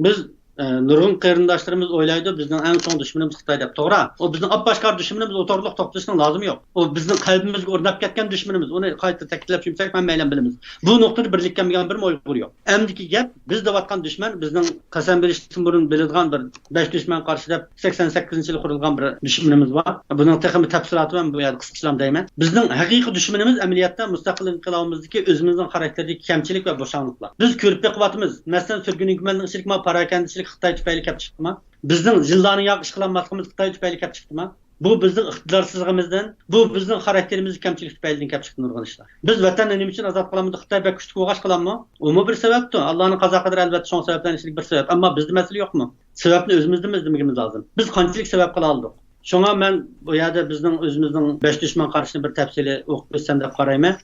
Biz nurg'un qarindoshlarimiz o'ylaydi, bizning eng chong dushmanimiz Xitoy deb. To'g'ri. O bizning opboshqar dushmanimiz, o'torliq to'plashning lozimi yo'q. O bizning qalbimizga o'rnab ketgan dushmanimiz. Uni qayta ta'kidlab tushunsak, men maylan bilamiz. Bu nuqtada birlikka kelgan bir Uyg'ur yo'q. Endi gap biz deyotgan dushman bizning qasam berishdan burun biladigan bir 5 dushman qarshi deb 88-yil qurilgan bir dushmanimiz bor. Buning texnik tafsiloti men bu yerda qisqachalam deyman. Bizning haqiqiy dushmanimiz amaliyotda mustaqil inqilobimizdagi o'zimizning xarakteridagi kamchilik va bo'shanliqlar. Biz ko'rib beqyapmiz. Masalan, surgun hukumatning parakandichilik Xitoy tufayli kelib chiqdimi? Bizning jillarni yoq ish qilmasligimiz Xitoy tufayli kelib chiqdimi? Bu bizning iqtidorsizligimizdan, bu bizning xarakterimizning kamchilik tufayli kelib chiqqan nurg'un ishlar. Biz vatanni nima uchun ozod qilamiz? Xitoy bek kuchli qo'g'ash qilammi? Umi bir sababdir. Allohning qazo qadari albatta shon sababdan ishlik bir sabab. Ammo bizda masala yo'qmi? Sababni o'zimizdan demagimiz lozim. Biz qanchalik sabab qila oldik? Shunga men bu yerda bizning o'zimizning 5 dushman qarshini bir tafsili o'qib o'tsam deb qarayman.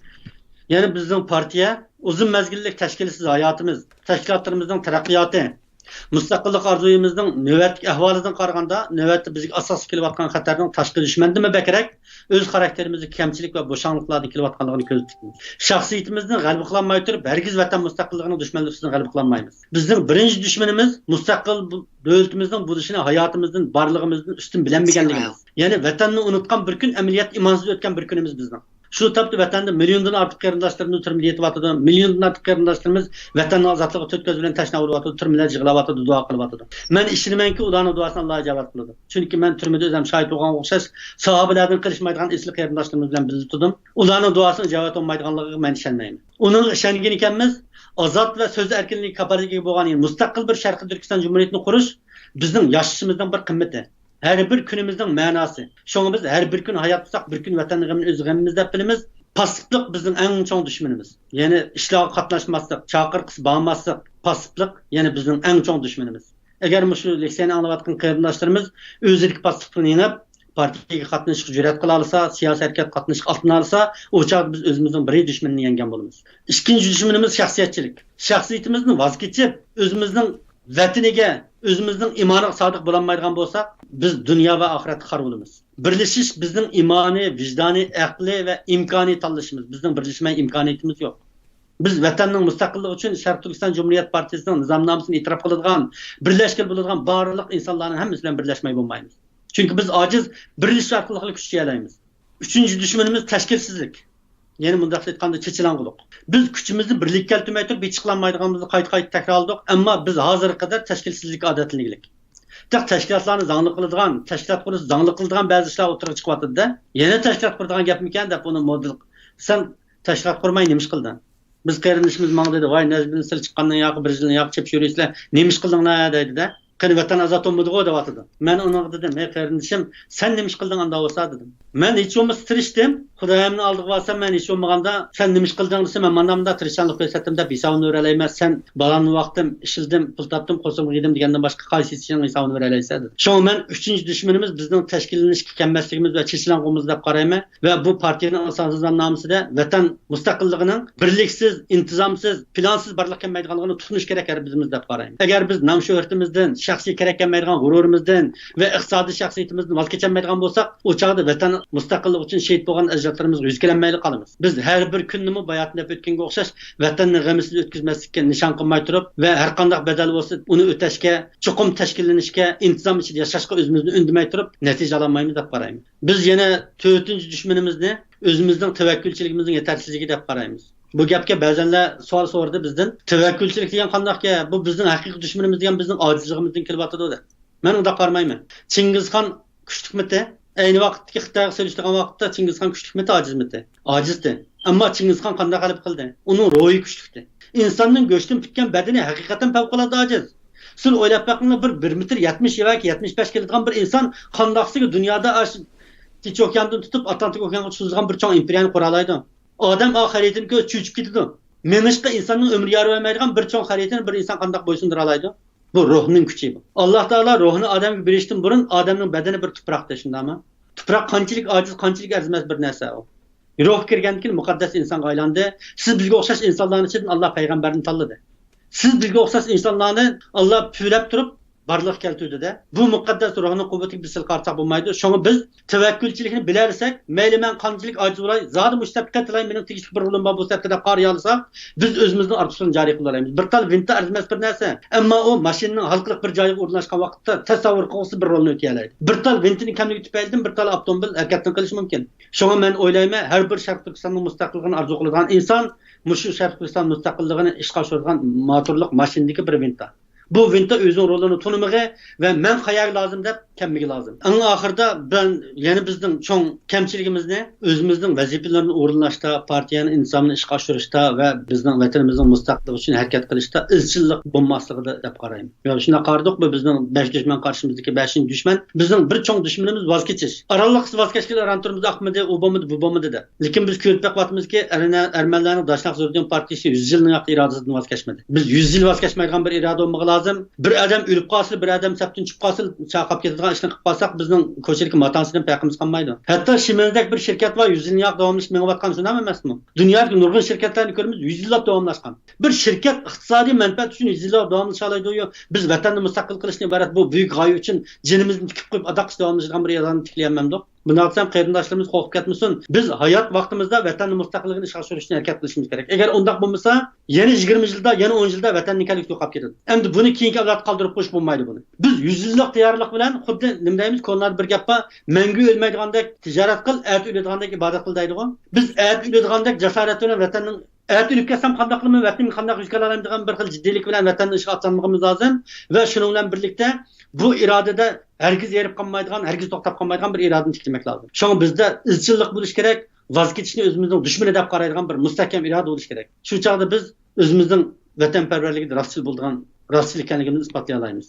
Ya'ni bizning partiya uzun mezgillik tashkilsiz hayotimiz, tashkilotlarimizning taraqqiyoti, mustaqillik orzuyimizning navbatdagi ahvolidan qaraganda, navbatda bizga asos kelayotgan xatarning tashqi dushmandimi bakrak, o'z xarakterimizdagi kamchilik va bo'shanliqlardan kelayotganligini ko'z tutamiz. Shaxsiyatimizni g'alaba qilolmay turib, hargiz vatan mustaqilligining dushmanligidan g'alaba qilolmaymiz. Bizning birinchi dushmanimiz mustaqil davlatimizning bo'lishini hayotimizdan, borlig'imizdan ustun bilinmaganligimiz. Ya'ni vatanni unutgan bir kun, amaliyot imonsiz o'tgan bir kunimiz bizning. Şu tapda vatanda milyondan ortiq qarindoshlarimiz turmida yetyapti. Milyondan ortiq qarindoshlarimiz vatanning ozodligi to'tkaz bilan tashna uryapti, turmalar yig'layapti, duo qilyapti. Men ishonmanki, ularning duosini Alloh ijobat qiladi. Chunki men turmada o'zim shohid bo'lganga o'xshash sahobalardan qilishmaydigan esli qarindoshlarimiz bilan birga turdim. Ularning duosini ijobat olmaydiganligiga men ishonmayman. Uning ishongan ekanmiz, ozod va so'z erkinligi kapalligiga bo'lgan mustaqil bir Sharqiy Turkiston Jumhuriyatini qurish bizning yashashimizning bir qimmati. Her bir günümüzün manası. Şoňa biz her bir gün hayat tutsak, bir gün vatanny gamyny öz gamymyz dep bilimiz. Pasıplyk bizning eng çoň düşmanymyz. Yani işlerge gatnaşmaslyk, çakyrqys bağmaslyk, pasıplyk yani bizning eng çoň düşmanymyz. Eger şu leksiyany anlaýatkan qarindaşlarymız özülik pasıplygyny ýenip, partiýaga gatnaşyk jüret kıla alsa, siyasi hereket gatnaşyk altına alsa, o çağda biz özümizin bir düşmanyny ýengen bolamiz. İkinji düşmanymyz şahsiýetçilik. Şahsiýetimizni vaz keçip, özümizning vataniga, özümüzün imanı sadık bulanmaydigan bolsak, biz dünya ve ahiret xar bolamiz. Birleşiş bizning imani, vijdani, aqli ve imkani tanlashimiz. Bizning birleşme imkoniyatimiz yo'q. Biz vatanning mustaqilligi uchun Sharq Turkiston Cumhuriyet Partiyasining nizomnomasini e'tirof qiladigan, birlashgan bo'ladigan barliq insonlarning hammasi bilan birlashmay bo'lmaymiz. Chunki biz ojiz, birlashish orqali kuchga aylaymiz. Uchinchi dushmanimiz tashkilsizlik. Yani bundaq aytganda chechilang'ulik. Biz kuchimizni birlikka keltirmay turib hech qilolmaydiganimizni qayta takrorladik, ammo biz hozirga qadar tashkilsizlik odatlaniglik. Tashkilotlarni zangli qiladigan, tashkilot qurish zangli qiladigan ba'zi ishlar o'tirib chiqyapti-da. Yana tashkilot quradigan gapmikan deb uni model. Sen tashkilot qurmay nima ish qilding? Biz qarindoshimiz manga dedi, "Voy, Nazbiddin sil chiqqandan yo'q, bir yilni yo'q chep yurysizlar. Nima ish qildinglar?" dedi-da. Qani vatan azod olmadı-ku deyapti. Men ona dedim, "Ey qarindoshim, sen nima ish qilding anda bo'lsa?" dedim. Men hech bo'lmasa tirishdim. Xudoyimni oldiga borsam, men hech bo'lmaganda, "Sen nima ish qilding?" desam, "Men mana bunda tirishchilik ko'rsatdim deb hisobini o'ralayman. Sen balanni vaqtim, ishildim, pul topdim, qo'simga yedim degandan boshqa qaysi ishing hisobini o'ralaysan?" dedi. Shu men 3-chi dushmanimiz bizning tashkillanishga kelmasligimiz va chechilang'imiz deb qarayman va bu partiyaning asossiz namusida vatan mustaqilligining birliksiz, intizomsiz, plansiz barliq kelmaydiganligini tutunish kerak bizimiz deb qarayman. Agar biz nam shuhratimizdan, shaxsiy kerak kelmaydigan g'ururimizdan va iqtisodiy shaxsiyatimizdan voz kechmaydigan bo'lsak, o chaqda vatan mustaqillik uchun shehid bo'lgan ajdodlarimiz yuz kelmayli qolamiz. Biz har bir kunnimi bayatni deb o'tganga o'xshash vatanni g'amisiz o'tkazmaslikka nishon qilmay turib va har qanday badal bo'lsa uni o'tashga, chuqum tashkillanishga, intizom ichida yashashga o'zimizni undamay turib natija olmaymiz deb qaraymiz. Biz yana 4-chi dushmanimizni o'zimizning tavakkulchiligimizning yetersizligi deb qaraymiz. Bu gapga ba'zanlar savol so'radi bizdan. Tavakkulchilik degan qandaqki, bu bizning haqiqiy dushmanimiz degan bizning ojizligimizdan kelyapti dedi. Men unda qarmayman. Chingizxon kuchlikmiti, ayni vaqtdagi Xitoyga söylüşdigan vaqtda Chingizxon kuchlikmiti, ojizmiti? Ojizdi. Ammo Chingizxon qanday qilib qildi? Uning ruhi kuchlikdi. İnsanning go'shtin bitgan badani haqiqatan favqulodda ojiz. Siz o'ylab baqinglar, bir metr 70 yoki 75 keladigan bir inson qandaqsiga dunyoda Tinch okeandan tutib Atlantik okeanga cho'zilgan bir cho'ng imperiyani qura oladi. Odam oxiratini ko'z cho'chib ketadi. Menishqa insonning umri yormaydigan bir cho'ng xaritini bir inson qanday bo'ysundira oladi? Bu ruhning kuchi bu. Alloh taolo ruhni odamga berishdan burun odamning badani bir tuproqda, shundaymi? Tuproq qanchalik ojiz, qanchalik arzimas bir narsa u. Ruh kirgandan keyin muqaddas insonga aylandi. Siz bizga o'xshash insonlarning ichidan Alloh payg'ambarni tanladi. Siz bizga o'xshash insonlarni Alloh puylab turib barlıq keltirdi-de. Bu muqaddas ruhning quvvatiga biz qarsak bo'lmaydi. Şoňa biz tavakkülçilikni bilersek, meyli men qançylyk aciz bolay, zady müştəbqə tilay mening tegishli bir rolum bar bu səfdə qari alsak, biz özümüzning arzusyny jary qılalaymiz. Bir tal vinta arzimas bir narsa, ammo o mashinaning halqliq bir joyga o'rnashgan vaqtda tasavvur qilsa bir rolni o'tayalaydi. Bir tal vintini kamligi tufaylidan bir tal avtomobil harakatini qilishi mumkin. Şoňa men o'ylayman, har bir Sharq Turkistonning mustaqilligini arzu qiladigan inson mushu Sharq Turkiston mustaqilligini ishga oshiradigan motorliq mashinadagi bir vinta. Bu vinta özünün rolunu tanımağı ve men qayağı lazım dep kemmigi lazım. Eng ahırda ben yani bizning çoğ kemçiligimizni özümüzning vazifelerini o'rinlashda, partiyanın insonini ishga oshirishda ve bizning vatanimizning mustaqilligi uchun harakat qilishda izchillik bo'lmasligida deb qarayman. Ya shuna qaradiq, bu bizning 5 dushman qarshimizdagi 5-chi dushman, bizning bir çoğ dushmanimiz voz kechish. Aralliqsiz voz kechishga aranturimiz Ahmedi, Obamadi, bu bo'lmadi de. Lekin biz ko'rib vaqtimizki, Ermenilarning Daşnaq Zurdiyon partiyasi 100 yilning irodasidan voz kechmadi. Biz 100 yil voz kechmaydigan bir iroda bo'lmagan lazım. Bir adam ölüp qalsa, bir adam septin çıkıp qalsa, çaqap ketadigan ishni qilib qalsak, bizning ko'chadagi matansından payqimiz qolmaydi. Hatto Şimenzdek bir şirket var, 100 yillik davomlashib mengatgan şundan emasmi? Dunyodagi nurg'un shirkatlarni ko'ramiz, 100 yillab davomlashgan. Bir shirkat iqtisodiy manfaat uchun 100 yillab davomlashalaydi. Biz vatanni mustaqil qilishni iborat bu buyuk g'oya uchun jinimizni tikib qo'yib adaqsiz davomlashgan bir yerlarni tiklayapmandik. Buni aqsam qarindoshlarimiz qo'rqib ketmasin. Biz hayot vaqtimizda vatanni mustaqilligini ishga oshirishga harakat qilishimiz kerak. Agar undaq bo'lmasa, yana 20 yilda, yana 10 yilda vatanni kalik yo'qolib ketadi. Endi buni keyingi avlod qoldirib qo'yish bo'lmaydi buni. Biz 100 yillik tayyorlik bilan xuddi nima deymiz, ko'nlar bir gappa, mangu o'lmaydigandek tijorat qil, at o'ladigandek ibodat qil deydi-ku. Biz at o'ladigandek jasorat bilan vatanning at o'lib ketsam qanday qilaman, vatanimni qanday yuzga olaman degan bir xil jiddiylik bilan vatanni ishga otsanligimiz lozim va shuning bilan birlikda bu irodada herkes yerib qolmaydigan, herkes to'xtab qolmaydigan bir irodani tiklamak lozim. Şoň bizda izchillik bo'lish kerak, voz kechishni o'zimizning dushmani deb qaraydigan bir mustahkam iroda bo'lish kerak. Shu chaqda biz o'zimizning vatanparvarligida rostchiil bo'lgan, rostchiil ekanligimizni isbotlay olamiz.